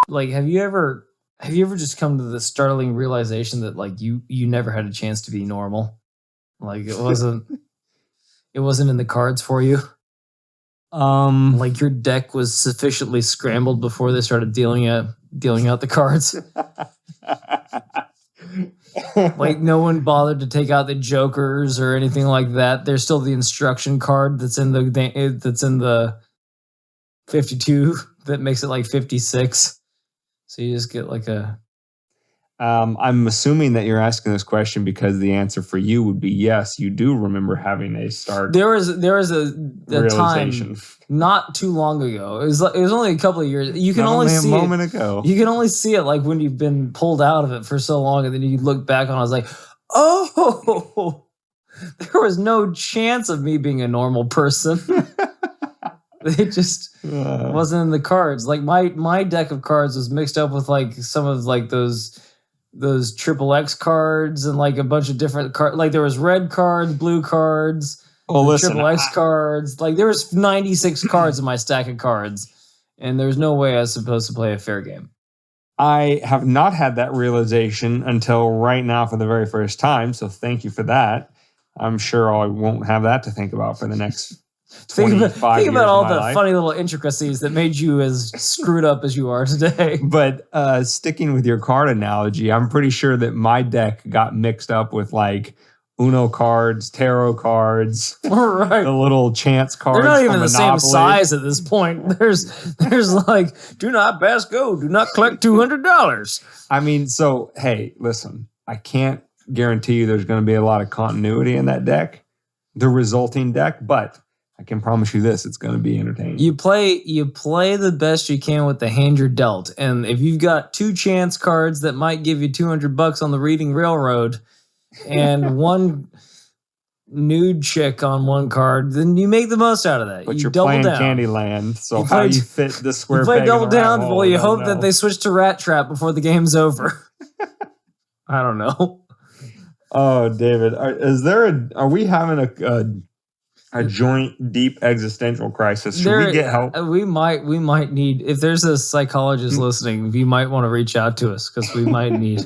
like, have you ever just come to the startling realization that like you never had a chance to be normal? Like it wasn't in the cards for you? Like your deck was sufficiently scrambled before they started dealing out the cards. Like no one bothered to take out the jokers or anything like that. There's still the instruction card that's in the 52 that makes it like 56. So you just get like a. I'm assuming that you're asking this question because the answer for you would be yes. You do remember having a start. There was a time not too long ago. It was only a couple of years. You can only see a moment ago. You can only see it like when you've been pulled out of it for so long, and then you look back on it. I was like, oh, there was no chance of me being a normal person. It just wasn't in the cards. Like my deck of cards was mixed up with like some of like those XXX cards and like a bunch of different cards. Like there was red cards, blue cards, XXX cards. Like there was 96 cards in my stack of cards, and there's no way I was supposed to play a fair game. I have not had that realization until right now for the very first time. So thank you for that. I'm sure I won't have that to think about for the next 25 think about all the life. funny little intricacies that made you as screwed up as you are today. But sticking with your card analogy, I'm pretty sure that my deck got mixed up with like Uno cards, tarot cards, right. The little chance cards. They're not even the Monopoly. same size at this point. There's like, do not pass go, do not collect $200. I mean, so hey, listen, I can't guarantee you there's going to be a lot of continuity in that deck, the resulting deck, but I can promise you this, it's going to be entertaining. You play the best you can with the hand you're dealt. And if you've got 2 chance cards that might give you $200 on the Reading Railroad and one nude chick on one card, then you make the most out of that. But you you're double playing down. Candyland, so how you fit the square You play peg double in the down, round well, you hole, hope that they switch to Rat Trap before the game's over. I don't know. Oh, David, are we having a joint deep existential crisis? Should we get help? We might need, if there's a psychologist listening, you might want to reach out to us because we might need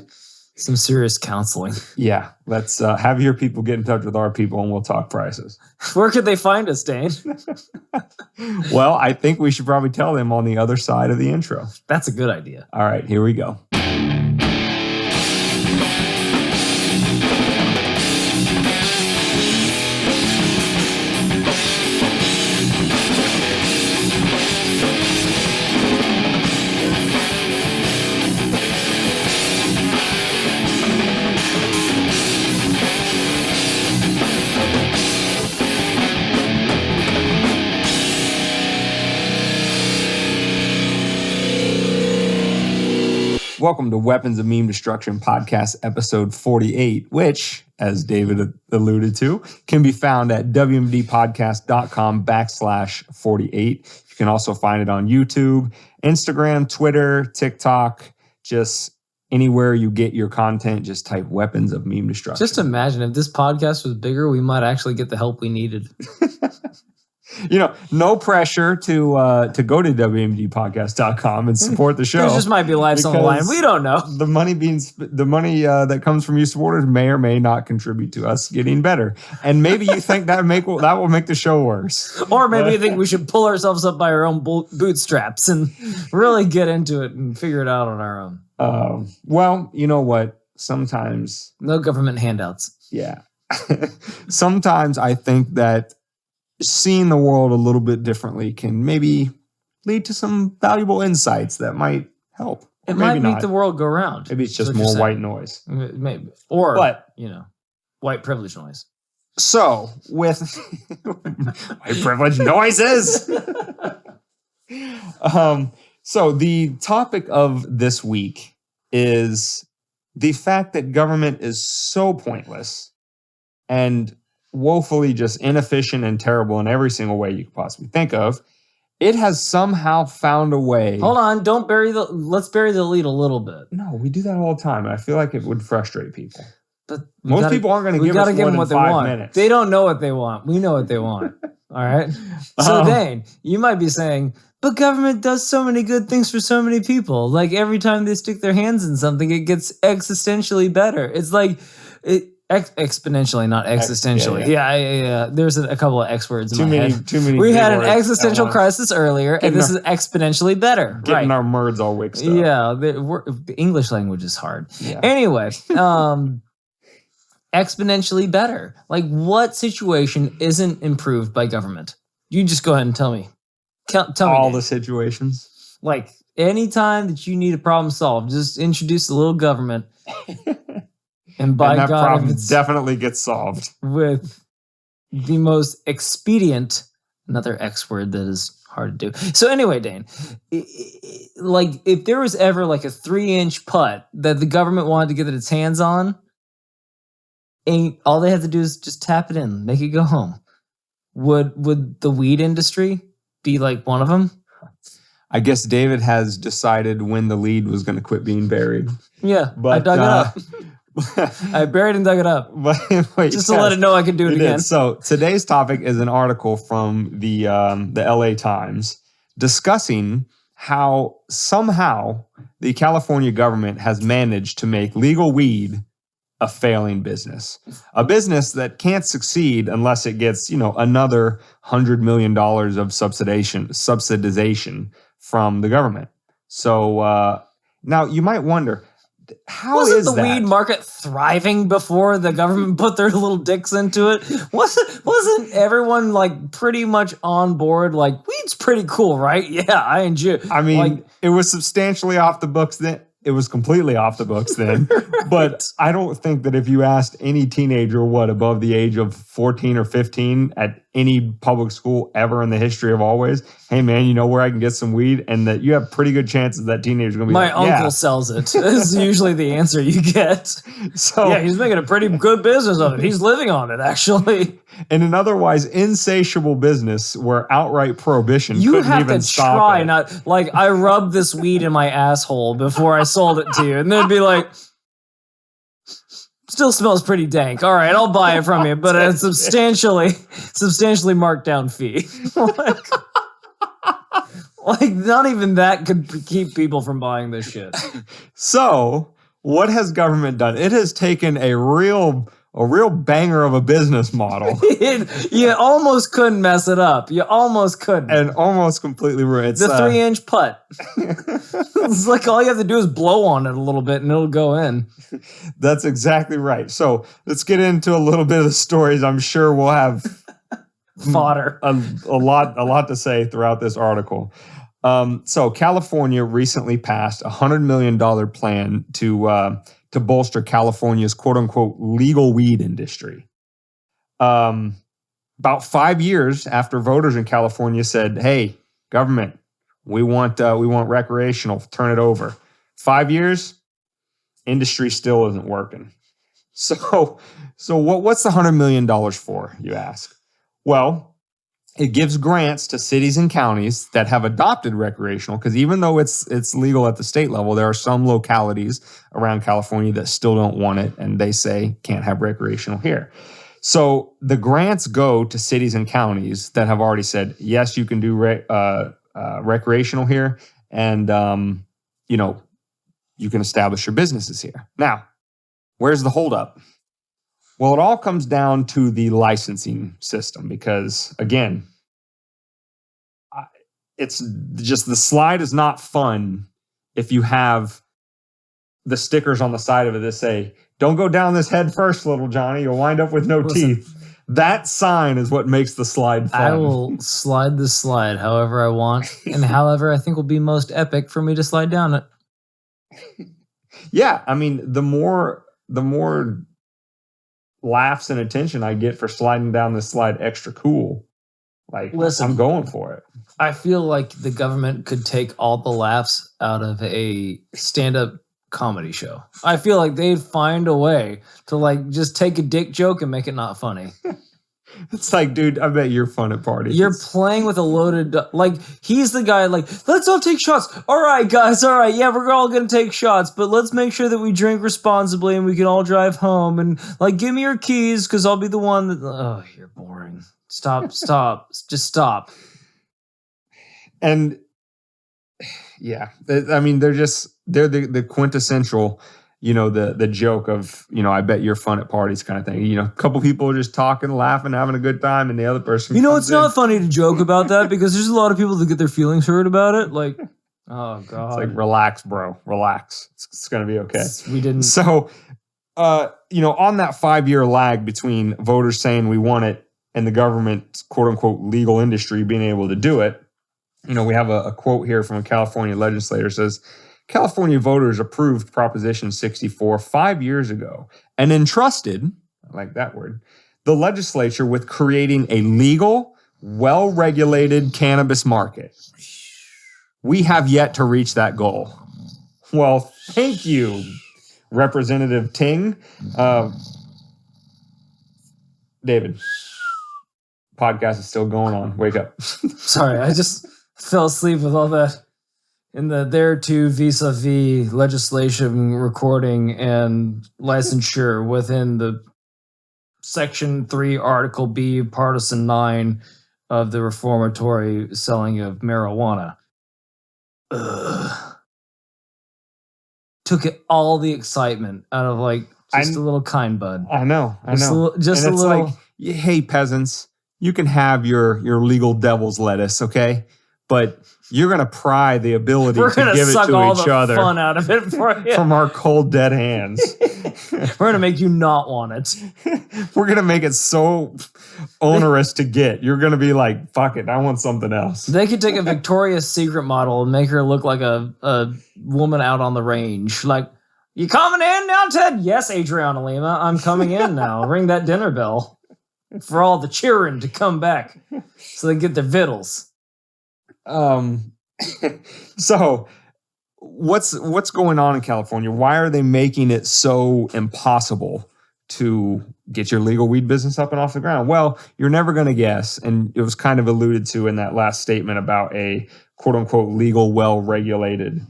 some serious counseling. Yeah, let's have your people get in touch with our people and we'll talk prices. Where could they find us, Dane? Well, I think we should probably tell them on the other side of the intro. That's a good idea. All right, here we go. Welcome to Weapons of Meme Destruction Podcast, episode 48, which, as David alluded to, can be found at wmdpodcast.com/48. You can also find it on YouTube, Instagram, Twitter, TikTok, just anywhere you get your content, just type Weapons of Meme Destruction. Just imagine if this podcast was bigger, we might actually get the help we needed. You know, no pressure to go to wmdpodcast.com and support the show. There just might be lives on the line. We don't know. The money that comes from you supporters may or may not contribute to us getting better. And maybe you think that will make the show worse. Or maybe you think we should pull ourselves up by our own bootstraps and really get into it and figure it out on our own. Well, you know what? Sometimes no government handouts. Yeah. Sometimes I think that seeing the world a little bit differently can maybe lead to some valuable insights that might help. It might make the world go round. Maybe it's just more white noise. Maybe. Or, white privilege noise. So, with white privilege noises. So the topic of this week is the fact that government is so pointless and woefully just inefficient and terrible in every single way you could possibly think of. It has somehow found a way. Hold on, let's bury the lead a little bit. No, we do that all the time. I feel like it would frustrate people. But most people aren't going to give us more than 5 minutes. They don't know what they want. We know what they want. All right. So Dane, you might be saying but government does so many good things for so many people. Like every time they stick their hands in something, it gets existentially better. It's like exponentially, not existentially. Yeah. There's a couple of X words in my head. Too many. We big had an words existential at once. crisis earlier, and this is exponentially better. Getting Right. our words all mixed up. Yeah, the English language is hard. Yeah. Anyway, exponentially better. Like, what situation isn't improved by government? You just go ahead and tell me. Tell me all Dave. the situations. Like, anytime that you need a problem solved, just introduce a little government. And by and that God, problem if it's definitely gets solved with the most expedient, another X word that is hard to do. So anyway, Dane, like if there was ever like a 3-inch putt that the government wanted to get its hands on, and all they have to do is just tap it in, make it go home. Would the weed industry be like one of them? I guess David has decided when the lead was going to quit being buried. Yeah, But, I dug it up. I buried and dug it up. But wait, Just to let it know I could do it again. So today's topic is an article from the LA Times discussing how somehow the California government has managed to make legal weed a failing business, a business that can't succeed unless it gets, another $100 million of subsidization from the government. So now you might wonder, how wasn't is the that? weed market thriving before the government put their little dicks into it? Wasn't everyone like pretty much on board? Like, weed's pretty cool, right? Yeah, I enjoy it. I mean, like, it was substantially off the books then. It was completely off the books then. Right. But I don't think that if you asked any teenager above the age of 14 or 15 at any public school ever in the history of always, hey man, you know where I can get some weed? And that you have pretty good chances that teenager's going to be my like, uncle yeah. sells it. This is usually the answer you get. So Yeah, he's making a pretty good business of it. He's living on it, actually. in an otherwise insatiable business where outright prohibition You couldn't have even to stop try it. not like I rubbed this weed in my asshole before I sold it to you, and they'd be like, "Still smells pretty dank. All right, I'll buy it from you, but at a substantially marked down fee." like not even that could keep people from buying this shit. So what has government done? It has taken a real banger of a business model You almost couldn't mess it up. You almost couldn't. and almost completely ruined The 3-inch putt. It's like all you have to do is blow on it a little bit and it'll go in. That's exactly right. So let's get into a little bit of the stories. I'm sure we'll have Fodder. a lot to say throughout this article. So California recently passed a $100 million plan to bolster California's quote unquote legal weed industry. About 5 years after voters in California said, "Hey, government, we want recreational, turn it over." 5 years, industry still isn't working. So what's the $100 million for, you ask? Well, it gives grants to cities and counties that have adopted recreational, because even though it's legal at the state level, there are some localities around California that still don't want it, and they say can't have recreational here. So the grants go to cities and counties that have already said, yes, you can do recreational here, and you can establish your businesses here. Now, where's the holdup? Well, it all comes down to the licensing system because, again, it's just the slide is not fun if you have the stickers on the side of it that say, "Don't go down this head first, little Johnny. You'll wind up with no teeth." That sign is what makes the slide fun. I will slide the slide however I want and however I think will be most epic for me to slide down it. Yeah, I mean, the more laughs and attention I get for sliding down this slide extra cool, like, listen, I'm going for it. I feel like the government could take all the laughs out of a stand-up comedy show. I feel like they'd find a way to like just take a dick joke and make it not funny. It's like, dude, I bet you're fun at parties. You're playing with a loaded, like, he's the guy, like, let's all take shots. All right, guys, all right, yeah, we're all going to take shots, but let's make sure that we drink responsibly and we can all drive home. And, like, give me your keys because I'll be the one that, oh, you're boring. Stop, just stop. And yeah, I mean, they're the quintessential, the joke of, I bet you're fun at parties kind of thing. A couple people are just talking, laughing, having a good time, and the other person. It's not funny to joke about that because there's a lot of people that get their feelings hurt about it. Like, oh god, it's like, relax, bro, relax. It's gonna be okay. We didn't. So, on that 5-year lag between voters saying we want it and the government, quote unquote, legal industry being able to do it. We have a quote here from a California legislator. Says, California voters approved Proposition 64 5 years ago and entrusted, I like that word, the legislature with creating a legal, well-regulated cannabis market. We have yet to reach that goal. Well, thank you, Representative Ting. David, podcast is still going on. Wake up. Sorry, I just fell asleep with all that in the thereto vis-a-vis legislation, recording, and licensure within the Section 3, Article B, Partisan 9 of the reformatory selling of marijuana. Took all the excitement out of a little kind bud. I know. Just a little. Like, hey, peasants, you can have your legal devil's lettuce, okay? But you're going to pry the ability to give it to each other. Fun out of it for you. From our cold, dead hands. We're going to make you not want it. We're going to make it so onerous to get. You're going to be like, fuck it, I want something else. They could take a Victoria's Secret model and make her look like a woman out on the range. Like, you coming in now, Ted? Yes, Adriana Lima, I'm coming in now. Ring that dinner bell for all the cheering to come back so they get their vittles. So what's going on in California? Why are they making it so impossible to get your legal weed business up and off the ground? Well, you're never going to guess. And it was kind of alluded to in that last statement about a quote unquote legal, well-regulated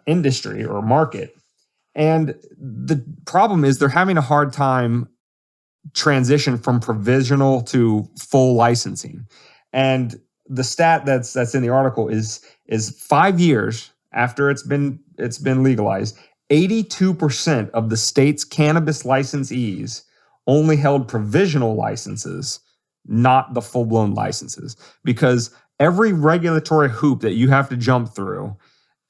industry or market. And the problem is they're having a hard time transition from provisional to full licensing. And the stat that's in the article is 5 years after it's been legalized, 82% of the state's cannabis licensees only held provisional licenses, not the full-blown licenses, because every regulatory hoop that you have to jump through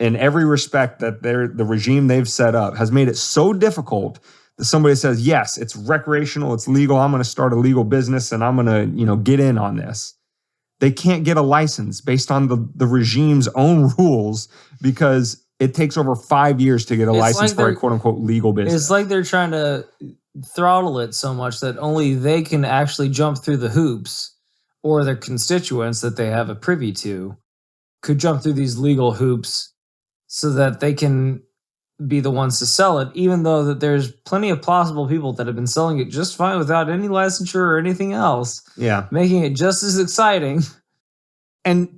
in every respect that the regime they've set up has made it so difficult that somebody says, yes, it's recreational, it's legal, I'm going to start a legal business and I'm going to, get in on this. They can't get a license based on the regime's own rules because it takes over 5 years to get a license for a quote-unquote legal business. It's like they're trying to throttle it so much that only they can actually jump through the hoops, or their constituents that they have a privy to could jump through these legal hoops so that they can be the ones to sell it, even though that there's plenty of plausible people that have been selling it just fine without any licensure or anything else. Yeah. Making it just as exciting. And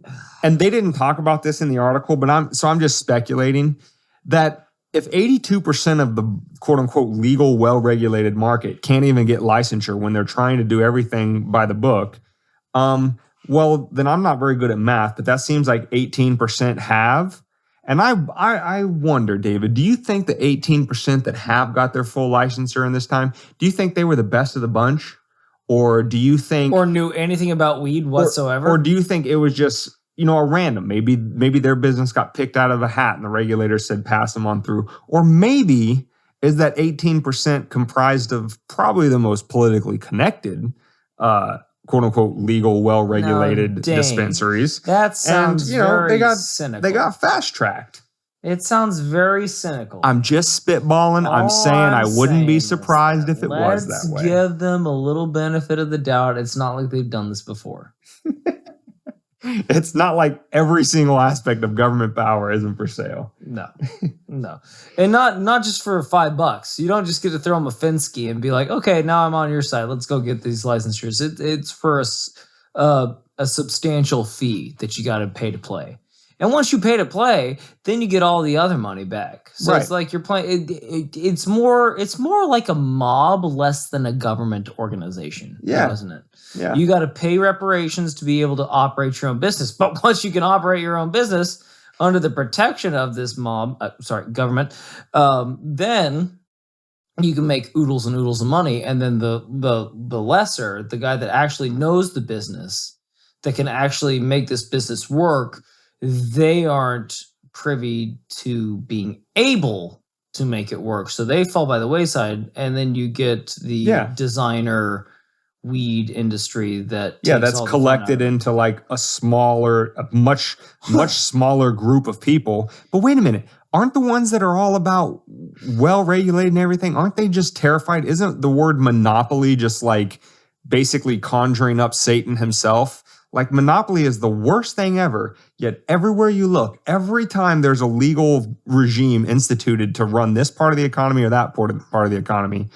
they didn't talk about this in the article, but I'm just speculating that if 82% of the quote unquote legal, well-regulated market can't even get licensure when they're trying to do everything by the book, well, then I'm not very good at math, but that seems like 18% have. And I wonder, David, do you think the 18% that have got their full licensure in this time, do you think they were the best of the bunch? Or do you think... Or knew anything about weed whatsoever? Or do you think it was just, a random? Maybe their business got picked out of a hat and the regulator said pass them on through. Or maybe is that 18% comprised of probably the most politically connected quote unquote legal, well-regulated dispensaries. That sounds very cynical. They got fast tracked. It sounds very cynical. I'm just spitballing. I'm saying I wouldn't be surprised if it was that way. Let's give them a little benefit of the doubt. It's not like they've done this before. It's not like every single aspect of government power isn't for sale. No. And not just for $5. You don't just get to throw them a Finsky and be like, okay, now I'm on your side. Let's go get these licensures. It's for a substantial fee that you got to pay to play. And once you pay to play, then you get all the other money back. So It's like you're playing. It's more like a mob, less than a government organization. Yeah, isn't it? Yeah. You got to pay reparations to be able to operate your own business. But once you can operate your own business, under the protection of this government, then you can make oodles and oodles of money, and then the lesser, the guy that actually knows the business, that can actually make this business work, they aren't privy to being able to make it work, so they fall by the wayside, and then you get the designer weed industry that that's collected into like a much smaller group of people. But wait a minute, aren't the ones that are all about well regulated and everything, aren't they just terrified? Isn't the word monopoly just like basically conjuring up Satan himself? Like, monopoly is the worst thing ever, yet everywhere you look, every time there's a legal regime instituted to run this part of the economy or that part of the economy,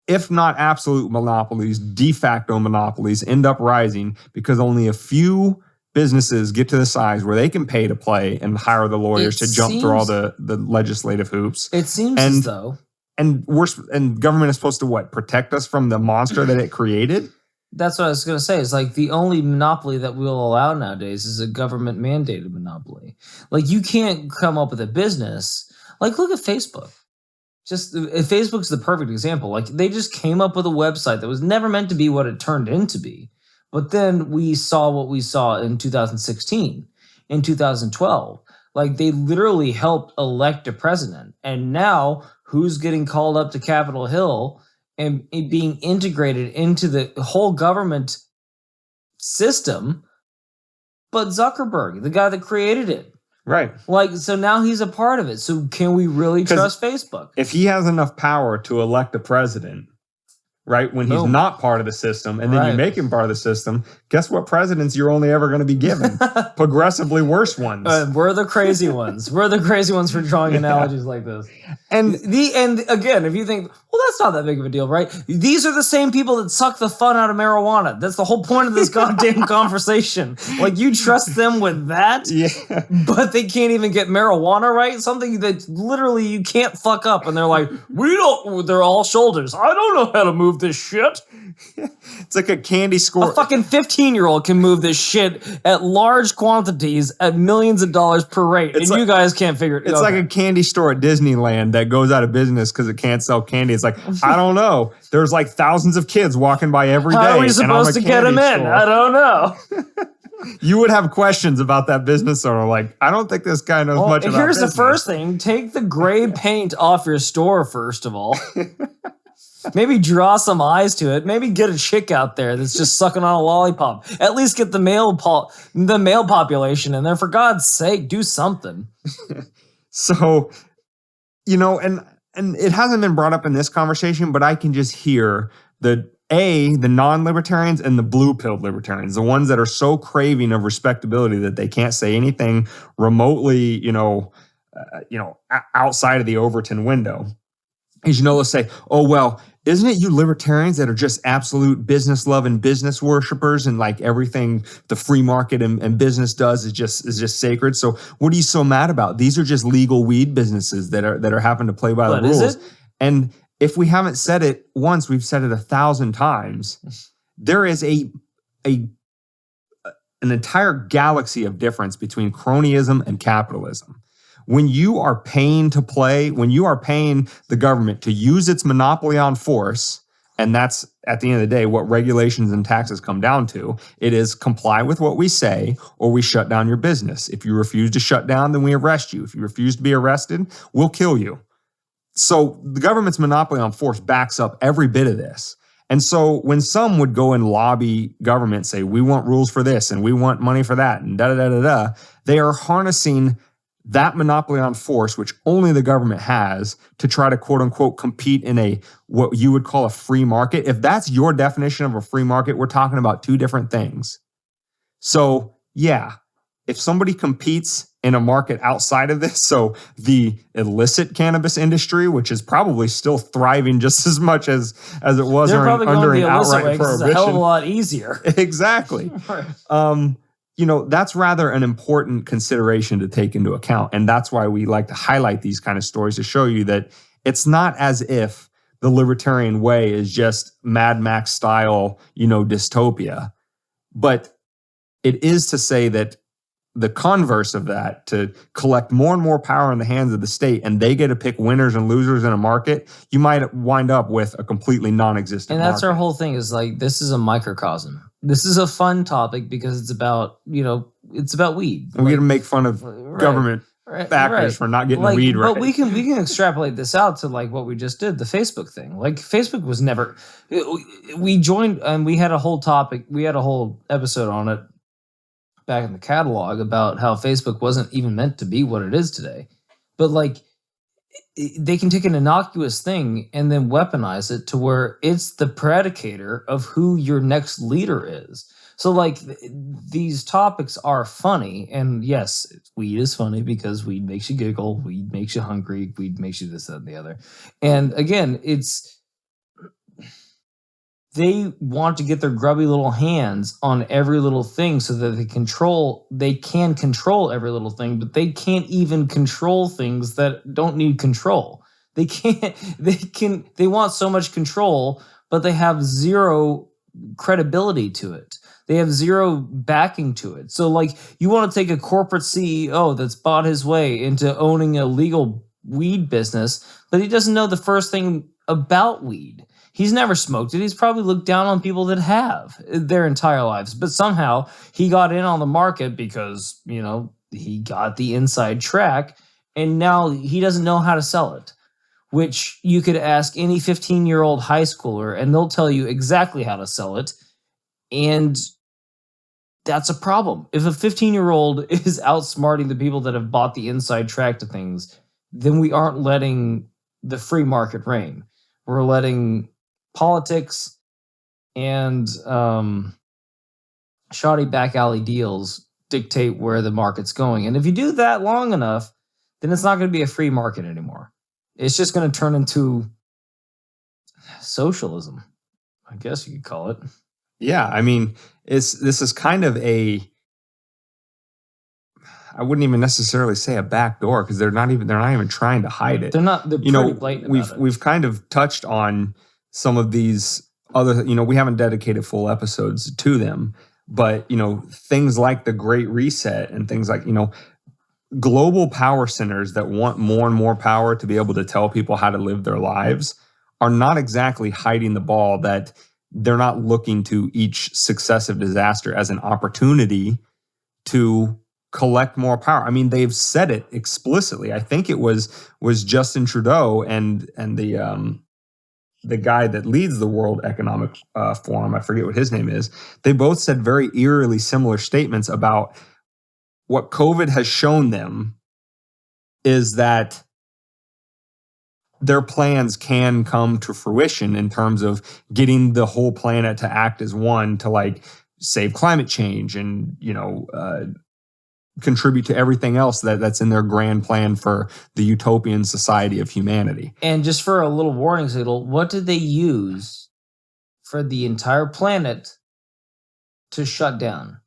if not absolute monopolies, de facto monopolies end up rising because only a few businesses get to the size where they can pay to play and hire the lawyers to jump through all the legislative hoops. It seems as though. And government is supposed to what? Protect us from the monster that it created? That's what I was going to say. It's like the only monopoly that we'll allow nowadays is a government mandated monopoly. Like, you can't come up with a business. Like, look at Facebook. Facebook's the perfect example. Like, they just came up with a website that was never meant to be what it turned into be. But then we saw what we saw in 2016, in 2012. Like, they literally helped elect a president. And now who's getting called up to Capitol Hill and it being integrated into the whole government system? But Zuckerberg, the guy that created it. Right. Like, so now he's a part of it. So can we really trust Facebook? If he has enough power to elect a president, right, when he's not part of the system, and then you make him part of the system, guess what presidents you're only ever going to be given? Progressively worse ones. We're the crazy ones. We're the crazy ones for drawing analogies like this. And again, if you think, well, that's not that big of a deal, right? These are the same people that suck the fun out of marijuana. That's the whole point of this goddamn conversation. Like, you trust them with that, but they can't even get marijuana right? Something that literally you can't fuck up. And they're like, they're all shoulders. I don't know how to move this shit. It's like a candy store. A fucking 15-year-old can move this shit at large quantities at millions of dollars per rate, and you guys can't figure it out. It's like a candy store at Disneyland that goes out of business because it can't sell candy. It's like, I don't know. There's like thousands of kids walking by every day. How are we supposed to get them in? I don't know. You would have questions about that business owner. Like, I don't think this guy knows much about here's business. The first thing. Take the gray paint off your store, first of all. Maybe draw some eyes to it. Maybe get a chick out there that's just sucking on a lollipop. At least get the male population in there. For God's sake, do something. So, and it hasn't been brought up in this conversation, but I can just hear the non-libertarians and the blue-pilled libertarians, the ones that are so craving of respectability that they can't say anything remotely, outside of the Overton window. Is, let's say, oh, well, isn't it you libertarians that are just absolute business loving business worshipers, and like everything the free market and business does is just sacred? So what are you so mad about? These are just legal weed businesses that are having to play by the rules. Is it? And if we haven't said it once, we've said it 1,000 times. There is an entire galaxy of difference between cronyism and capitalism. When you are paying to play, when you are paying the government to use its monopoly on force, and that's, at the end of the day, what regulations and taxes come down to, it is comply with what we say or we shut down your business. If you refuse to shut down, then we arrest you. If you refuse to be arrested, we'll kill you. So the government's monopoly on force backs up every bit of this. And so when some would go and lobby government, say, we want rules for this and we want money for that and da-da-da-da-da, they are harnessing that monopoly on force, which only the government has, to try to quote unquote compete in what you would call a free market. If that's your definition of a free market, we're talking about two different things. So yeah, if somebody competes in a market outside of this, so the illicit cannabis industry, which is probably still thriving just as much as it was under an outright prohibition. It's a hell of a lot easier. Exactly. That's rather an important consideration to take into account. And that's why we like to highlight these kind of stories, to show you that it's not as if the libertarian way is just Mad Max style, dystopia. But it is to say that the converse of that, to collect more and more power in the hands of the state, and they get to pick winners and losers in a market, you might wind up with a completely non-existent And that's market. our whole thing, is like, this is a microcosm. This is a fun topic because it's about, it's about weed. And we get to make fun of government backers for not getting weed right. But we can extrapolate this out to like what we just did, the Facebook thing. Like, Facebook was never, we joined, and we had a whole topic, we had a whole episode on it back in the catalog about how Facebook wasn't even meant to be what it is today. But like, they can take an innocuous thing and then weaponize it to where it's the predicator of who your next leader is. So like, these topics are funny, and yes, weed is funny because weed makes you giggle, weed makes you hungry, weed makes you this, that, and the other. And again, they want to get their grubby little hands on every little thing so that they can control every little thing, but they can't even control things that don't need control. They want so much control, but they have zero credibility to it. They have zero backing to it. So like, you want to take a corporate CEO that's bought his way into owning a legal weed business, but he doesn't know the first thing about weed. He's never smoked it. He's probably looked down on people that have their entire lives. But somehow he got in on the market because, he got the inside track, and now he doesn't know how to sell it, which you could ask any 15-year-old high schooler and they'll tell you exactly how to sell it. And that's a problem. If a 15-year-old is outsmarting the people that have bought the inside track to things, then we aren't letting the free market reign. We're letting politics and shoddy back alley deals dictate where the market's going. And if you do that long enough, then it's not going to be a free market anymore. It's just going to turn into socialism, I guess you could call it. Yeah, I mean, this is kind of I wouldn't even necessarily say a back door, because they're not even trying to hide it. They're pretty blatant about it. We've kind of touched on some of these other, we haven't dedicated full episodes to them, but things like the Great Reset and things like, global power centers that want more and more power to be able to tell people how to live their lives are not exactly hiding the ball, that they're not looking to each successive disaster as an opportunity to collect more power. I mean, they've said it explicitly. I think it was Justin Trudeau and the guy that leads the World Economic Forum, I forget what his name is. They both said very eerily similar statements about what COVID has shown them is that their plans can come to fruition in terms of getting the whole planet to act as one, to like save climate change and, contribute to everything else that's in their grand plan for the utopian society of humanity. And just for a little warning signal, what did they use for the entire planet to shut down?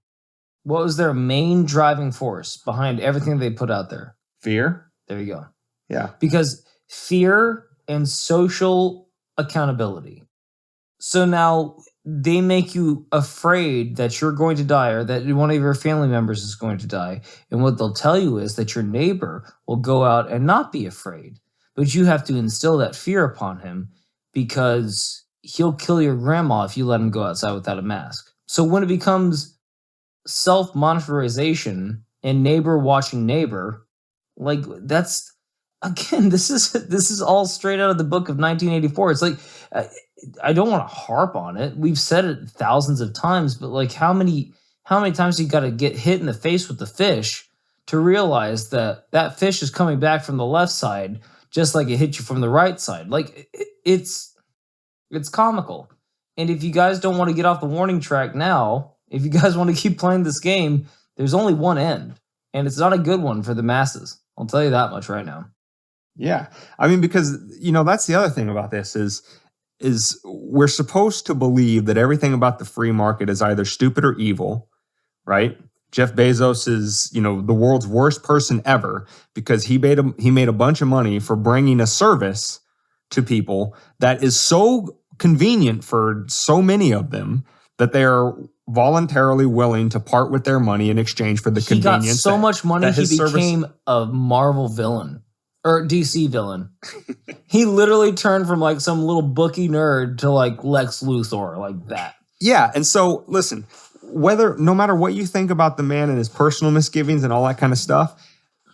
What was their main driving force behind everything they put out there? Fear. There you go. Yeah. Because fear and social accountability. So now they make you afraid that you're going to die, or that one of your family members is going to die. And what they'll tell you is that your neighbor will go out and not be afraid. But you have to instill that fear upon him, because he'll kill your grandma if you let him go outside without a mask. So when it becomes self-monitorization and neighbor watching neighbor, like, that's, again, this is all straight out of the book of 1984. It's like, I don't want to harp on it. We've said it thousands of times, but like, how many times you got to get hit in the face with the fish to realize that fish is coming back from the left side, just like it hit you from the right side. Like, it's comical. And if you guys don't want to get off the warning track now, if you guys want to keep playing this game, there's only one end, and it's not a good one for the masses. I'll tell you that much right now. Yeah. I mean, because, that's the other thing about this is we're supposed to believe that everything about the free market is either stupid or evil, right? Jeff Bezos is, the world's worst person ever, because he made a bunch of money for bringing a service to people that is so convenient for so many of them that they are voluntarily willing to part with their money in exchange for the He got convenience. so much money, he his became a Marvel villain or DC villain. He literally turned from like some little bookie nerd to like Lex Luthor, like that. Yeah, and so listen, no matter what you think about the man and his personal misgivings and all that kind of stuff,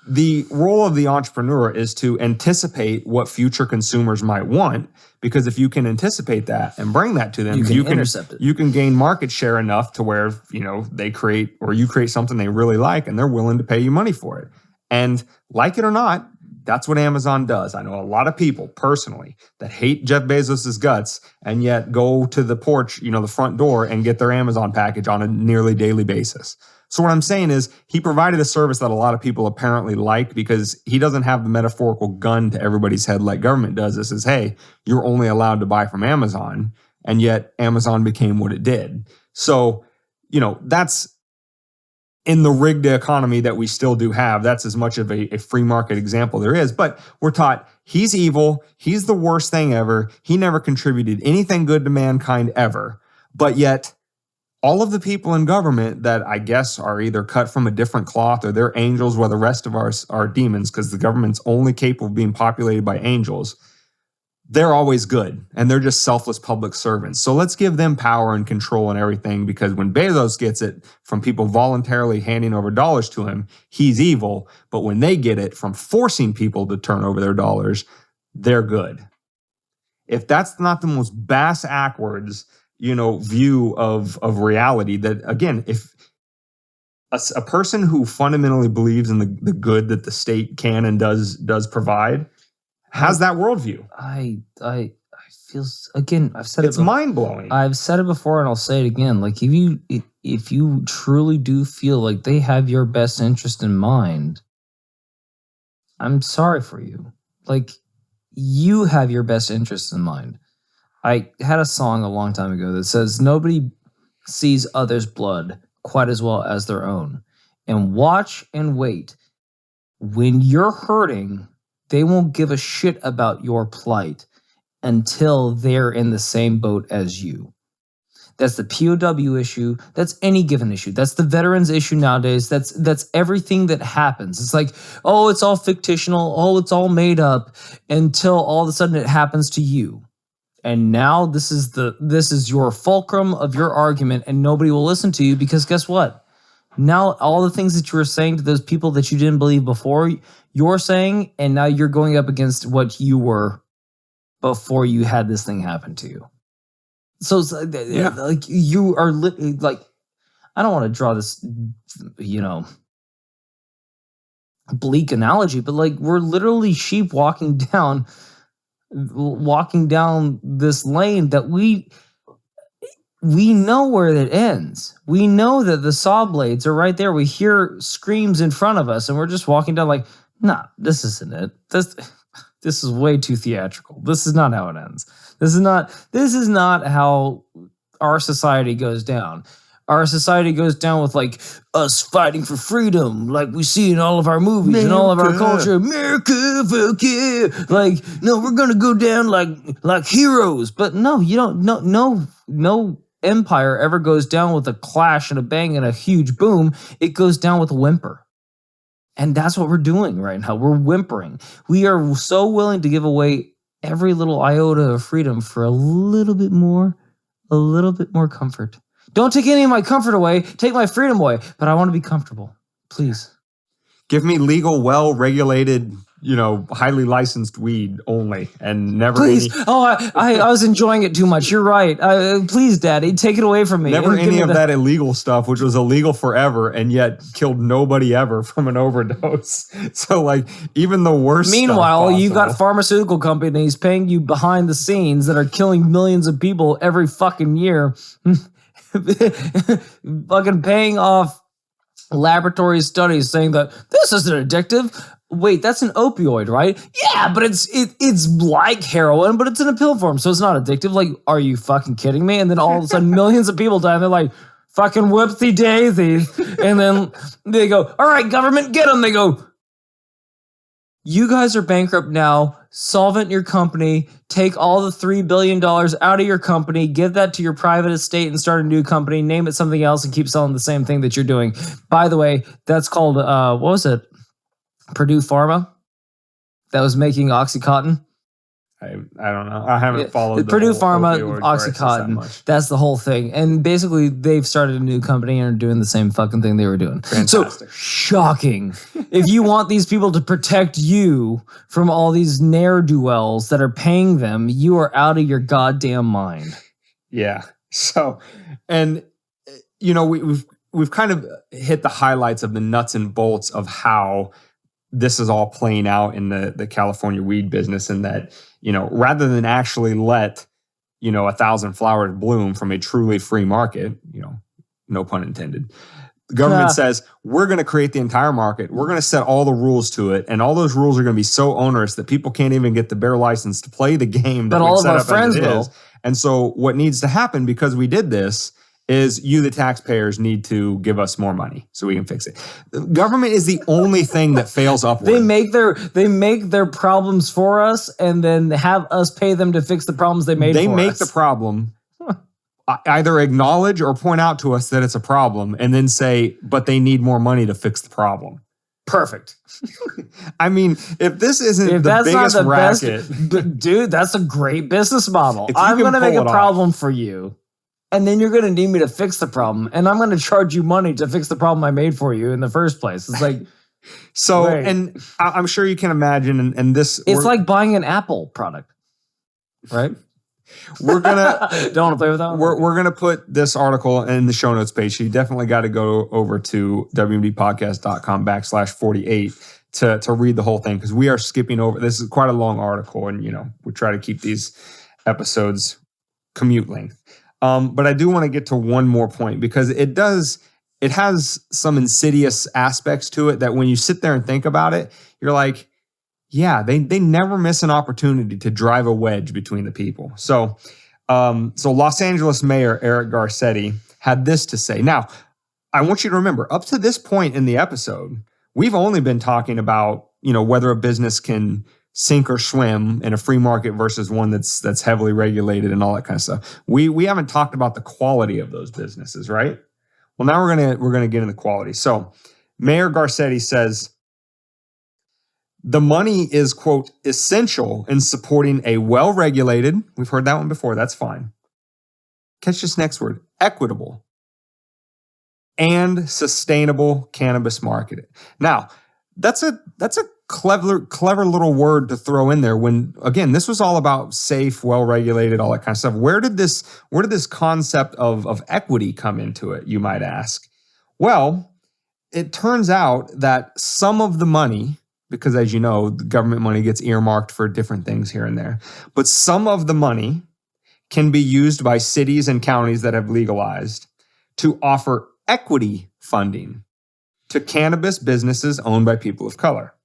the role of the entrepreneur is to anticipate what future consumers might want, because if you can anticipate that and bring that to them, you can intercept it. You can gain market share enough to where, you create something they really like and they're willing to pay you money for it. And like it or not, that's what Amazon does. I know a lot of people personally that hate Jeff Bezos's guts and yet go to the porch, the front door, and get their Amazon package on a nearly daily basis. So what I'm saying is he provided a service that a lot of people apparently like, because he doesn't have the metaphorical gun to everybody's head like government does. It says, hey, you're only allowed to buy from Amazon. And yet Amazon became what it did. So, that's in the rigged economy that we still do have. That's as much of a free market example there is. But we're taught he's evil. He's the worst thing ever. He never contributed anything good to mankind ever. But yet all of the people in government that I guess are either cut from a different cloth or they're angels, while the rest of ours are demons, because the government's only capable of being populated by angels, they're always good, and they're just selfless public servants. So let's give them power and control and everything, because when Bezos gets it from people voluntarily handing over dollars to him, he's evil. But when they get it from forcing people to turn over their dollars, they're good. If that's not the most bass-ackwards, view of reality, that, again, if a person who fundamentally believes in the good that the state can and does provide has that worldview. I feel, again, I've said it's mind-blowing. I've said it before and I'll say it again. Like, if you truly do feel like they have your best interest in mind, I'm sorry for you. Like, you have your best interest in mind. I had a song a long time ago that says, nobody sees others' blood quite as well as their own. And watch and wait. When you're hurting, they won't give a shit about your plight until they're in the same boat as you. That's the POW issue. That's any given issue. That's the veterans issue nowadays. That's everything that happens. It's like, oh, it's all fictional. Oh, it's all made up, until all of a sudden it happens to you. And now this is your fulcrum of your argument, and nobody will listen to you, because guess what? Now all the things that you were saying to those people that you didn't believe before, you're saying, and now you're going up against what you were before you had this thing happen to you. So it's like you are like, I don't want to draw this, bleak analogy, but like, we're literally sheep walking down this lane that we know where it ends. We know that the saw blades are right there. We hear screams in front of us, and we're just walking down like, nah, this isn't it. This is way too theatrical. This is not how it ends. This is not how our society goes down. Our society goes down with like us fighting for freedom, like we see in all of our movies and all of our culture. America, fuck yeah! Like, no, we're gonna go down like heroes. But no, you don't. No empire ever goes down with a clash and a bang and a huge boom. It goes down with a whimper, and that's what we're doing right now. We're whimpering. We are so willing to give away every little iota of freedom for a little bit more comfort. Don't take any of my comfort away. Take my freedom away. But I want to be comfortable. Please. Give me legal, well-regulated, highly licensed weed only, and never. Please. I was enjoying it too much. You're right. Please, Daddy, take it away from me. Never any of that illegal stuff, which was illegal forever and yet killed nobody ever from an overdose. So, like, even the worst. Meanwhile, you got pharmaceutical companies paying you behind the scenes that are killing millions of people every fucking year. Fucking paying off laboratory studies saying that this isn't addictive. Wait, that's an opioid, right? Yeah, but it's like heroin, but it's in a pill form, so it's not addictive. Like, are you fucking kidding me? And then all of a sudden, millions of people die, and they're like, fucking whoopsie daisies. And then they go, all right, government, get them. They go, you guys are bankrupt now. Solvent your company. Take all the $3 billion out of your company. Give that to your private estate and start a new company. Name it something else and keep selling the same thing that you're doing. By the way, that's called, what was it? Purdue Pharma? That was making OxyContin? I don't know. I haven't followed the Purdue whole Pharma, opioid crisis that OxyContin. much. That's the whole thing. And basically, they've started a new company and are doing the same fucking thing they were doing. Fantastic. So shocking. If you want these people to protect you from all these ne'er-do-wells that are paying them, you are out of your goddamn mind. Yeah. So, and you know, we've kind of hit the highlights of the nuts and bolts of how this is all playing out in the California weed business, and that, you know, rather than actually let, you know, 1,000 flowers bloom from a truly free market, you know, no pun intended, the government says, we're going to create the entire market. We're going to set all the rules to it. And all those rules are going to be so onerous that people can't even get the bare license to play the game that all of set our up friends as it will. is. And so what needs to happen, because we did this, is you, the taxpayers, need to give us more money so we can fix it. The government is the only thing that fails upward. They make their problems for us and then have us pay them to fix the problems they made for us. They make the problem, either acknowledge or point out to us that it's a problem, and then say, but they need more money to fix the problem. Perfect. I mean, if this isn't the biggest racket, dude, that's a great business model. If you I'm can going to make pull a it problem for you, and then you're going to need me to fix the problem, and I'm going to charge you money to fix the problem I made for you in the first place. It's like, so, right. And I'm sure you can imagine, and this, it's like buying an Apple product, right? We're gonna don't want to play with that. We're gonna put this article in the show notes page. So you definitely got to go over to wmdpodcast.com/48 to read the whole thing, because we are skipping over. This is quite a long article, and you know, we try to keep these episodes commute length. But I do want to get to one more point, because it has some insidious aspects to it that when you sit there and think about it, you're like, yeah, they never miss an opportunity to drive a wedge between the people. So Los Angeles Mayor Eric Garcetti had this to say. Now, I want you to remember, up to this point in the episode, we've only been talking about, you know, whether a business can sink or swim in a free market versus one that's heavily regulated and all that kind of stuff. We haven't talked about the quality of those businesses, right? Well, now we're gonna get into quality. So Mayor Garcetti says, the money is, quote, essential in supporting a well-regulated, we've heard that one before, that's fine. Catch this next word, equitable and sustainable cannabis market. Now, that's a clever little word to throw in there when, again, this was all about safe, well-regulated, all that kind of stuff. Where did this concept of equity come into it, you might ask? Well, it turns out that some of the money, because as you know, the government money gets earmarked for different things here and there, but some of the money can be used by cities and counties that have legalized to offer equity funding to cannabis businesses owned by people of color.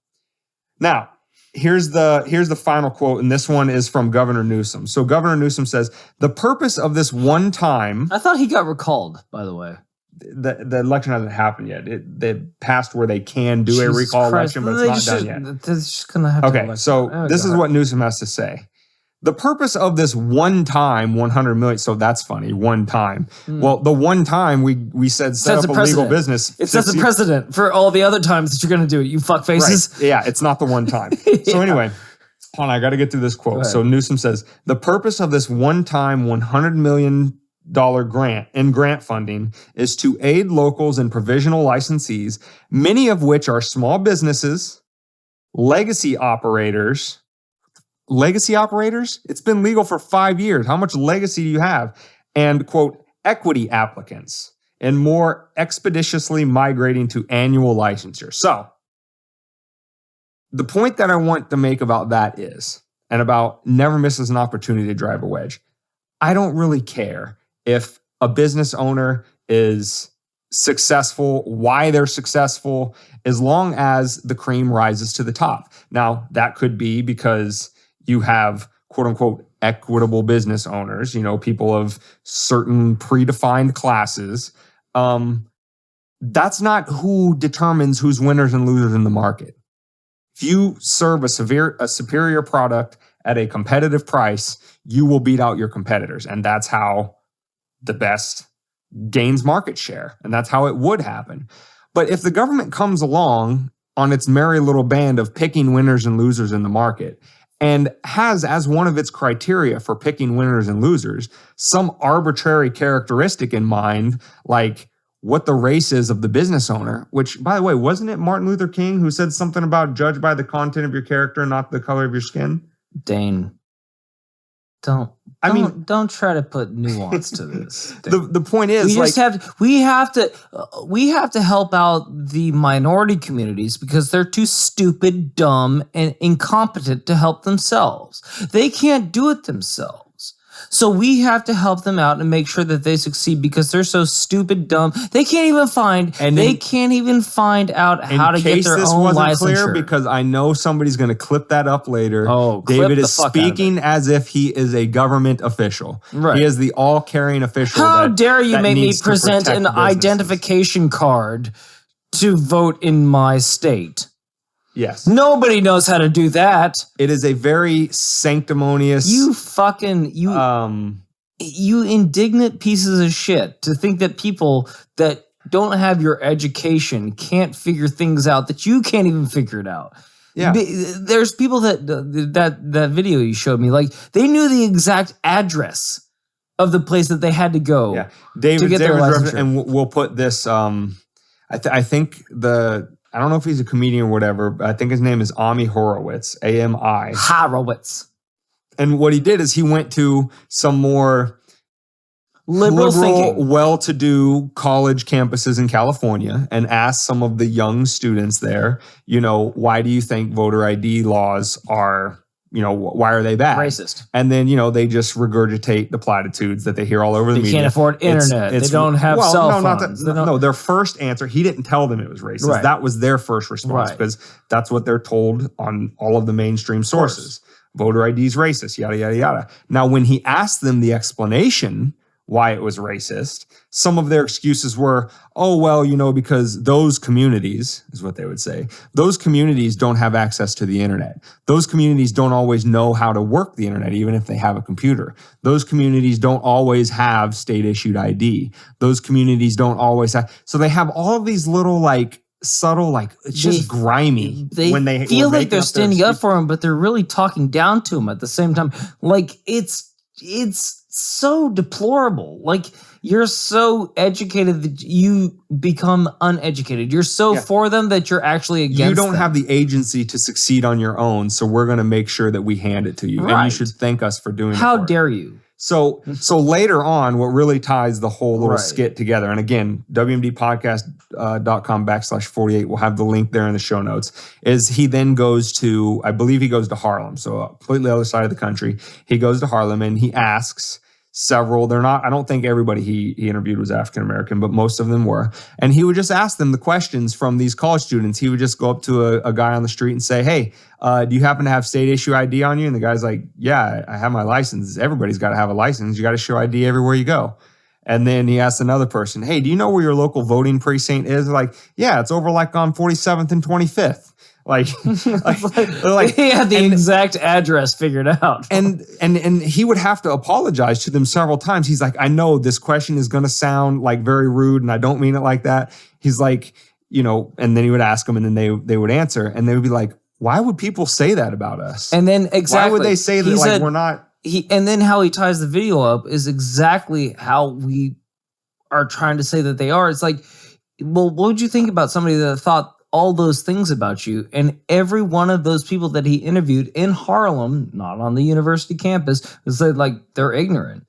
Now, here's the final quote, and this one is from Governor Newsom. So Governor Newsom says, the purpose of this one time... I thought he got recalled, by the way. The election hasn't happened yet. They passed where they can do a recall election, but it's not done yet. They're just gonna have okay, so this is what Newsom has to say. The purpose of this one time 100 million, so that's funny, one time. Well, the one time we said set up a legal business. It sets a precedent for all the other times that you're going to do it, you fuck faces. Right. Yeah, it's not the one time. So anyway, hold on, I got to get through this quote. So Newsom says, the purpose of this one-time $100 million grant funding is to aid locals and provisional licensees, many of which are small businesses, legacy operators. Legacy operators? It's been legal for 5 years. How much legacy do you have? And, quote, equity applicants, and more expeditiously migrating to annual licensure. So, the point that I want to make about that is, and about never misses an opportunity to drive a wedge, I don't really care if a business owner is successful, why they're successful, as long as the cream rises to the top. Now, that could be because you have, quote unquote, equitable business owners, you know, people of certain predefined classes. That's not who determines who's winners and losers in the market. If you serve a superior product at a competitive price, you will beat out your competitors. And that's how the best gains market share. And that's how it would happen. But if the government comes along on its merry little band of picking winners and losers in the market and has as one of its criteria for picking winners and losers some arbitrary characteristic in mind, like what the race is of the business owner, which, by the way, wasn't it Martin Luther King who said something about judge by the content of your character, not the color of your skin? Dane, don't try to put nuance to this. The point is, we have to help out the minority communities because they're too stupid, dumb, and incompetent to help themselves. They can't do it themselves. So we have to help them out and make sure that they succeed because they're so stupid, dumb. They can't even find out how to get their own licensure. In case this wasn't clear, because I know somebody's going to clip that up later. Oh, David is speaking as if he is a government official. Right. He is the all-carrying official. How dare you make me present an identification card to vote in my state? Yes. Nobody knows how to do that. It is a very sanctimonious... You indignant pieces of shit to think that people that don't have your education can't figure things out, that you can't even figure it out. Yeah. There's people that video you showed me, like they knew the exact address of the place that they had to go. Yeah. David's and we'll put this, I think I don't know if he's a comedian or whatever, but I think his name is Ami Horowitz, A-M-I. Horowitz. And what he did is he went to some more liberal well-to-do college campuses in California and asked some of the young students there, why do you think voter ID laws are, why are they bad? Racist. And then, they just regurgitate the platitudes that they hear all over the media. They can't afford internet. They don't have cell phones. No, their first answer, he didn't tell them it was racist. Right. That was their first response because that's what they're told on all of the mainstream sources. Voter ID is racist, yada, yada, yada. Now, when he asked them the explanation why it was racist, some of their excuses were, because those communities, is what they would say, those communities don't have access to the internet. Those communities don't always know how to work the internet, even if they have a computer. Those communities don't always have state-issued ID. Those communities don't always have... So they have all of these little, subtle, it's just grimy. When they feel like they're standing up for them, but they're really talking down to them at the same time. It's so deplorable. You're so educated that you become uneducated. You're so for them that you're actually against them. You don't have the agency to succeed on your own, so we're going to make sure that we hand it to you. Right. And you should thank us for doing it. How dare you? So later on, what really ties the whole little skit together, and again, wmdpodcast.com/48, we'll have the link there in the show notes, is he then goes to, I believe he goes to Harlem, so completely other side of the country. He goes to Harlem and he asks several, I don't think everybody he interviewed was African-American, but most of them were. And he would just ask them the questions from these college students. He would just go up to a guy on the street and say, hey, do you happen to have state issue ID on you? And the guy's like, yeah, I have my license. Everybody's got to have a license. You got to show ID everywhere you go. And then he asked another person, hey, do you know where your local voting precinct is? Like, yeah, it's over on 47th and 25th. He had the exact address figured out. And he would have to apologize to them several times. He's like, I know this question is going to sound very rude and I don't mean it like that. He's like, and then he would ask them and then they would answer and they would be like, why would people say that about us? And then why would they say that we're not? And then how he ties the video up is exactly how we are trying to say that they are. It's like, well, what would you think about somebody that thought all those things about you? And every one of those people that he interviewed in Harlem, not on the university campus, said they're ignorant.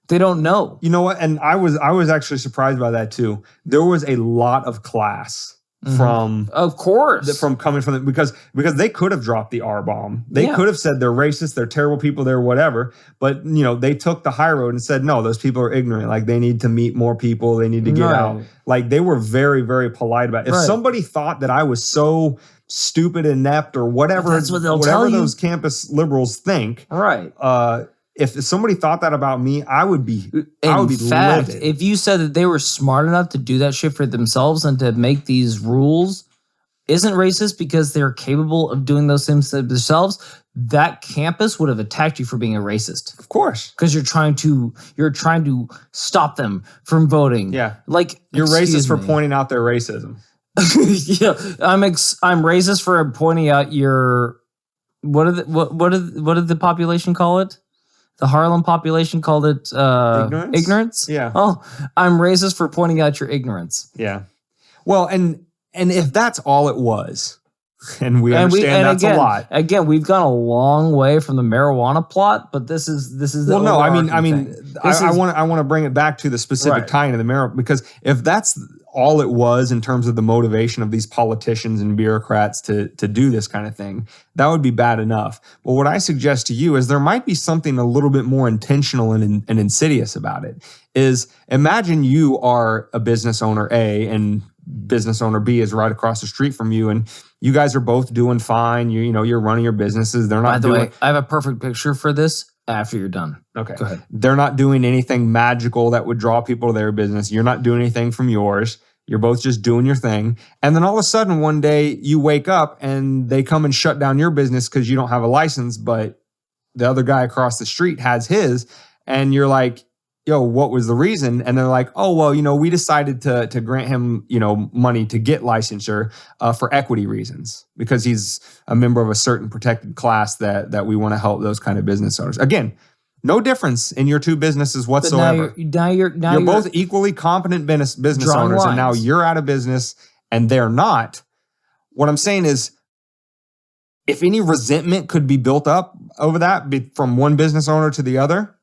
They don't know. You know what? And I was actually surprised by that too. There was a lot of class from, of course, from coming from them because they could have dropped the R bomb. They could have said they're racist, they're terrible people, they're whatever. But they took the high road and said, no, those people are ignorant. They need to meet more people. They need to get out. They were very, very polite about it. If somebody thought that I was so stupid, inept, or whatever, that's what they'll tell you. Those campus liberals think, right? If somebody thought that about me, I would be livid. If you said that they were smart enough to do that shit for themselves and to make these rules isn't racist because they're capable of doing those things themselves, that campus would have attacked you for being a racist. Of course. Because you're trying to stop them from voting. Yeah. Like, You're racist for me. pointing out their racism. Yeah, I'm racist for pointing out your what did the population call it? The Harlem population called it ignorance. Yeah. Oh, I'm racist for pointing out your ignorance. Yeah. Well, and if that's all it was, and we understand that's again, a lot. Again, we've gone a long way from the marijuana plot, but this is the well, no, I mean, I want to bring it back to the specific Right. tie into the marijuana, because if that's all it was in terms of the motivation of these politicians and bureaucrats to do this kind of thing, that would be bad enough. But what I suggest to you is there might be something a little bit more intentional and insidious about it. Is imagine you are a business owner A and business owner B is right across the street from you, and you guys are both doing fine. You're running your businesses. They're not By the doing. way, I have a perfect picture for this after you're done. Okay. Go ahead. They're not doing anything magical that would draw people to their business. You're not doing anything from yours. You're both just doing your thing. And then all of a sudden one day you wake up and they come and shut down your business because you don't have a license, but the other guy across the street has his. And you're like, yo, what was the reason? And they're like, oh, well, we decided to grant him, money to get licensure for equity reasons because he's a member of a certain protected class that we want to help those kind of business owners. Again, no difference in your two businesses whatsoever. Now you're both equally competent business owners, and now you're out of business and they're not. What I'm saying is, if any resentment could be built up over that from one business owner to the other,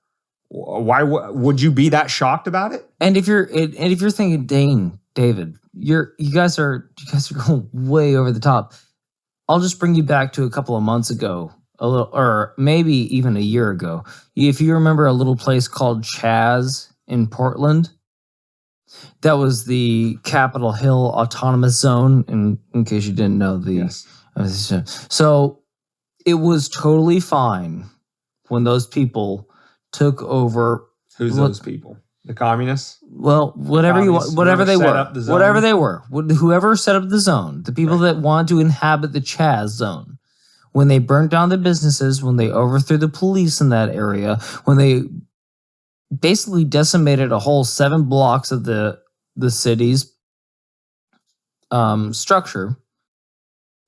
why would you be that shocked about it? And if you're thinking, David, you guys are going way over the top. I'll just bring you back to a couple of months ago, or maybe even a year ago. If you remember a little place called Chaz in Portland, that was the Capitol Hill Autonomous Zone. In case you didn't know Yes. So it was totally fine when those people took over. Who's those people? The communists? Well, whatever they were, whoever set up the zone, the people that wanted to inhabit the Chaz zone, when they burnt down the businesses, when they overthrew the police in that area, when they basically decimated a whole 7 blocks of the city's structure,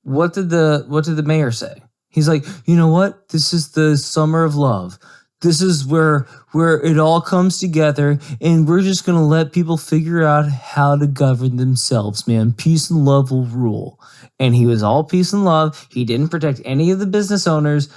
what did the mayor say? He's like, you know what? This is the summer of love. This is where it all comes together, and we're just going to let people figure out how to govern themselves, man. Peace and love will rule. And he was all peace and love. He didn't protect any of the business owners.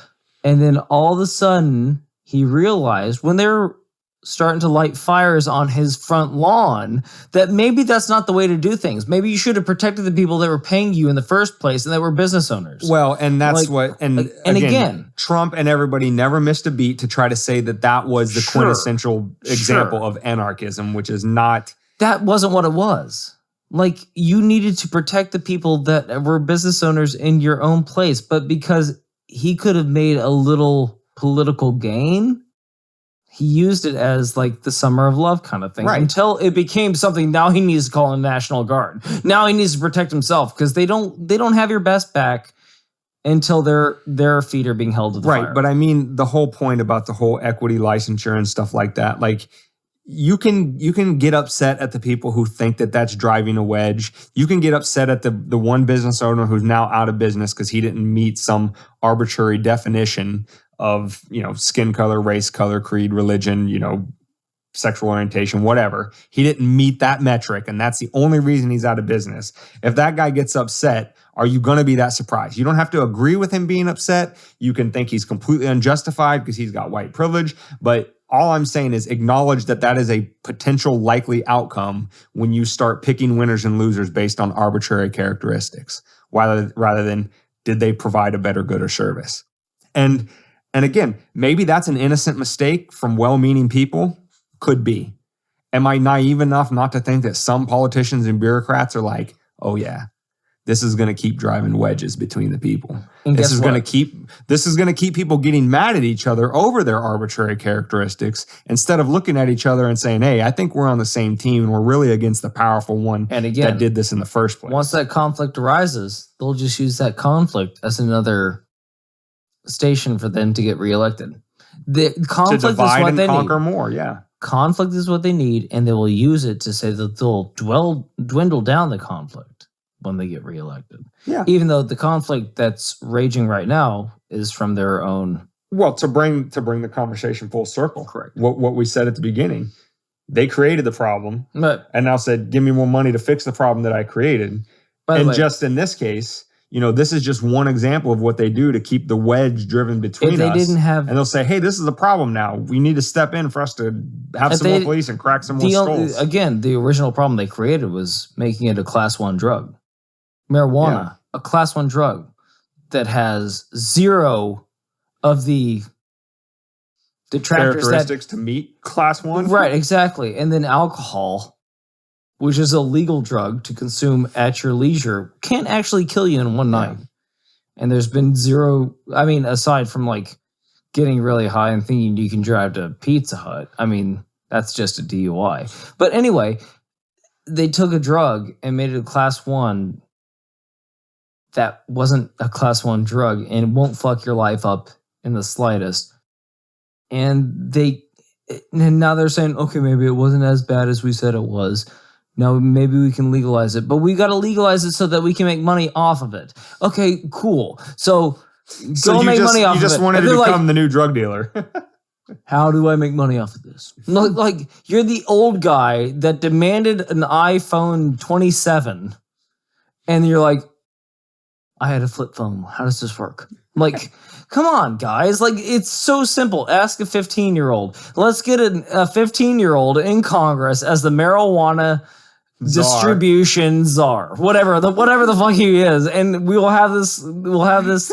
And then all of a sudden, he realized when they were starting to light fires on his front lawn that maybe that's not the way to do things. Maybe you should have protected the people that were paying you in the first place and that were business owners. Well, and that's again, Trump and everybody never missed a beat to try to say that was the quintessential example of anarchism, which is not. That wasn't what it was. Like, you needed to protect the people that were business owners in your own place, but because he could have made a little political gain, he used it as like the summer of love kind of thing, right, until it became something. Now he needs to call in National Guard. Now he needs to protect himself because they don't have your best back until their feet are being held to the fire. Right, but I mean the whole point about the whole equity licensure and stuff like that, like you can get upset at the people who think that that's driving a wedge. You can get upset at the one business owner who's now out of business because he didn't meet some arbitrary definition of, skin color, race, color, creed, religion, sexual orientation, whatever. He didn't meet that metric, and that's the only reason he's out of business. If that guy gets upset, are you going to be that surprised? You don't have to agree with him being upset. You can think he's completely unjustified because he's got white privilege, but all I'm saying is acknowledge that is a potential likely outcome when you start picking winners and losers based on arbitrary characteristics, rather than did they provide a better good or service. And again, maybe that's an innocent mistake from well-meaning people. Could be. Am I naive enough not to think that some politicians and bureaucrats are like, oh yeah, this is going to keep driving wedges between the people. And This guess is what? going to keep people getting mad at each other over their arbitrary characteristics instead of looking at each other and saying, hey, I think we're on the same team and we're really against the powerful one And again, that did this in the first place. once that conflict arises, they'll just use that conflict as another station for them to get reelected. The to conflict is divide what and they conquer need. more, yeah. Conflict is what they need, and they will use it to say that they'll dwindle down the conflict when they get reelected. Yeah. Even though the conflict that's raging right now is from their own. Well, to bring the conversation full circle. Correct. What we said at the beginning. They created the problem But and now said, give me more money to fix the problem that I created. by the And way, just in this case, this is just one example of what they do to keep the wedge driven between if they us. didn't have And they'll say, hey, this is a problem now. We need to step in for us to have If some more they- police and crack some more skulls. again, the original problem they created was making it a class 1 drug. Marijuana, a class 1 drug that has zero of the detractors that Characteristics to meet class 1. right, exactly. And then alcohol, which is a legal drug to consume at your leisure, can't actually kill you in one night. And there's been zero, I mean, aside from like getting really high and thinking you can drive to Pizza Hut, I mean, that's just a DUI. But anyway, they took a drug and made it a class 1 that wasn't a class 1 drug and won't fuck your life up in the slightest. And now they're saying, okay, maybe it wasn't as bad as we said it was. Now maybe we can legalize it, but we got to legalize it so that we can make money off of it. Okay, cool. So go make money off of it. You just wanted And to they're become the new drug dealer. how do I make money off of this? Like you're the old guy that demanded an iPhone 27, and you're like, I had a flip phone. How does this work? Like, come on, guys. Like, it's so simple. Ask a 15-year-old. Let's get a 15-year-old in Congress as the marijuana distribution czar. Whatever the fuck he is. And we'll have this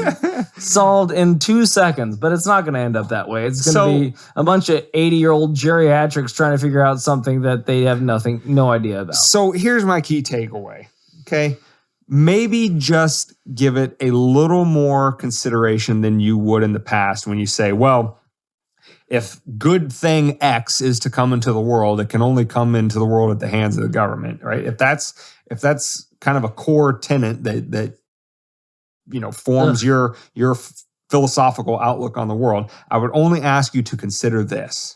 solved in 2 seconds, but it's not going to end up that way. It's going to be a bunch of 80-year-old geriatrics trying to figure out something that they have no idea about. So here's my key takeaway. Okay. Maybe just give it a little more consideration than you would in the past when you say, well, if good thing X is to come into the world, it can only come into the world at the hands of the government, right? If that's kind of a core tenet that forms your philosophical outlook on the world, I would only ask you to consider this.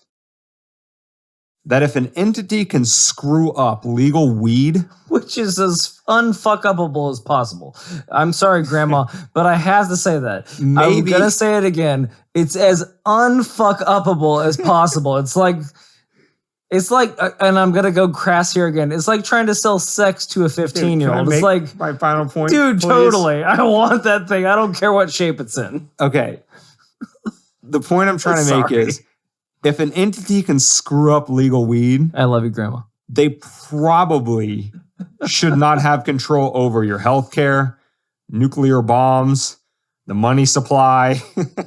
That if an entity can screw up legal weed, which is as unfuck-upable as possible. I'm sorry, Grandma, but I have to say that. I'm going to say it again. It's as unfuck-upable as possible. It's like, and I'm going to go crass here again. It's like trying to sell sex to a 15-year-old. It's like, my final point, dude, please? Totally. I want that thing. I don't care what shape it's in. Okay. The point I'm trying to make is, if an entity can screw up legal weed, I love you, Grandma. They probably should not have control over your healthcare, nuclear bombs, the money supply,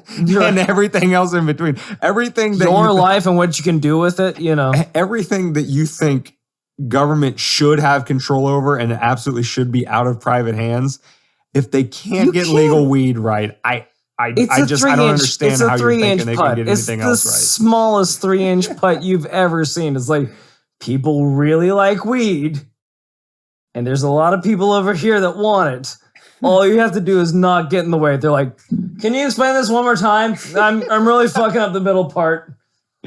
and everything else in between. Everything that your life and what you can do with it, everything that you think government should have control over and absolutely should be out of private hands. If they can't get legal weed right, I don't understand how you're thinking they can get anything else right. It's the smallest 3-inch putt you've ever seen. It's like, people really like weed, and there's a lot of people over here that want it. All you have to do is not get in the way. They're like, can you explain this one more time? I'm really fucking up the middle part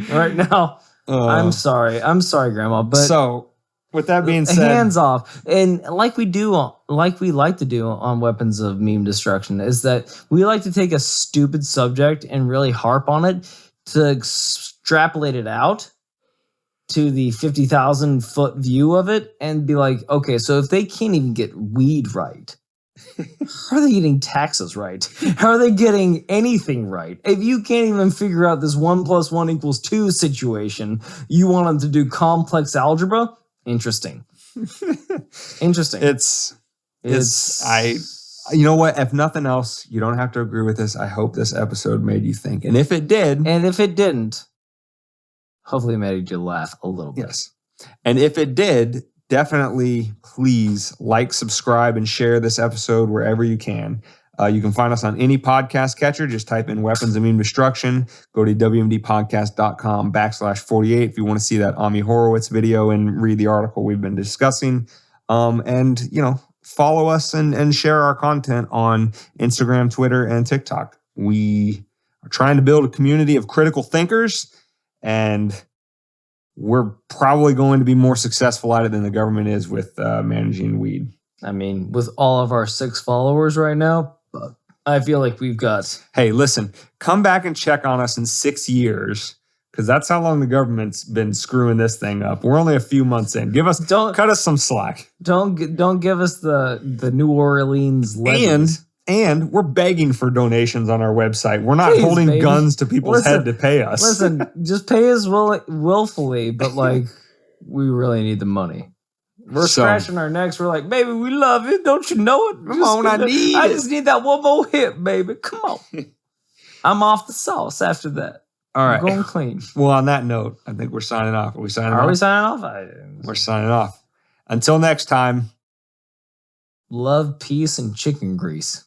right now. I'm sorry, Grandma. But so, with that being said, hands off. And like we like to do on Weapons of Meme Destruction, is that we like to take a stupid subject and really harp on it to extrapolate it out to the 50,000 foot view of it and be like, okay, so if they can't even get weed right, how are they getting taxes right? How are they getting anything right? If you can't even figure out this 1 + 1 = 2 situation, you want them to do complex algebra? Interesting. Interesting. You know what? If nothing else, you don't have to agree with this. I hope this episode made you think. And if it did. And if it didn't, hopefully it made you laugh a little bit. Yes. And if it did, definitely please like, subscribe, and share this episode wherever you can. You can find us on any podcast catcher. Just type in Weapons of Immune Destruction. Go to wmdpodcast.com/48 if you want to see that Ami Horowitz video and read the article we've been discussing. And, follow us and share our content on Instagram, Twitter, and TikTok. We are trying to build a community of critical thinkers, and we're probably going to be more successful at it than the government is with managing weed. I mean, with all of our 6 followers right now, I feel like we've got... Hey, listen, come back and check on us in 6 years, because that's how long the government's been screwing this thing up. We're only a few months in. Cut us some slack. Don't give us the New Orleans levies. And we're begging for donations on our website. We're not holding guns to people's head to pay us. Listen, just pay us willfully, but we really need the money. We're scratching our necks. We're like, baby, we love it. Don't you know it? Come on, I just need that one more hit, baby. Come on. I'm off the sauce after that. All right. I'm going clean. Well, on that note, I think we're signing off. Are we signing off? Are we signing off? We're signing off. Until next time. Love, peace, and chicken grease.